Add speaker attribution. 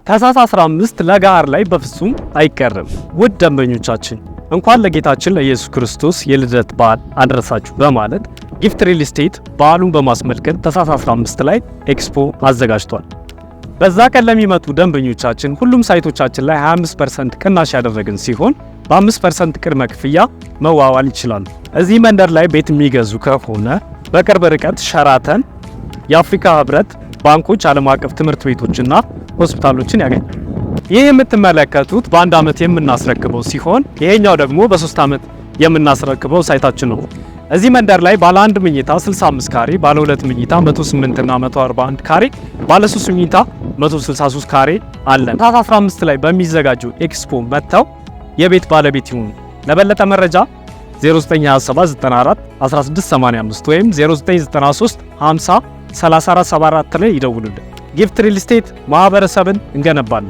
Speaker 1: ታኅሳስ 15 ለጋር ላይ በፍጹም አይቀርም። ውድ ደንበኞቻችን እንኳን ለጌታችን ለኢየሱስ ክርስቶስ የልደት በዓል አደረሳችሁ በማለት ጊፍት ሪል ስቴት በዓሉን በማስመልከት ታኅሳስ 15 ላይ ኤክስፖ አዘጋጅቷል። በዛ ቀን ለሚመጡ ደንበኞቻችን ሁሉም ሳይቶቻችን ላይ 25% ቅናሽ ያደረግን ሲሆን በ5% ቅድመ ክፍያ መዋዋል ይችላሉ። እዚህ መንደር ላይ ቤት የሚገዙ ከሆነ በቅርብ ርቀት ሸራተን፣ የአፍሪካ ህብረት ባንኮች፣ ዓለም አቀፍ ትምህርት ቤቶችና ሆስፒታሎችን ያገኛል። ይህ የምትመለከቱት በ1 ዓመት የምናስረክበው ሲሆን ይሄኛው ደግሞ በ3 ዓመት የምናስረክበው ሳይታችን ነው። እዚህ መንደር ላይ ባለ 1 መኝታ 65 ካሬ፣ ባለ 2 መኝታ 108 እና 141 ካሬ፣ ባለ 3 መኝታ 163 ካሬ አለን። ታኅሳስ 15 ላይ በሚዘጋጀው ኤክስፖ መጥተው የቤት ባለቤት ይሁኑ። ለበለጠ መረጃ 0927941685 ወይም 0993503474 ላይ ይደውሉልን። ጊፍት ሪል ስቴት ማህበረሰብን እንገነባለን።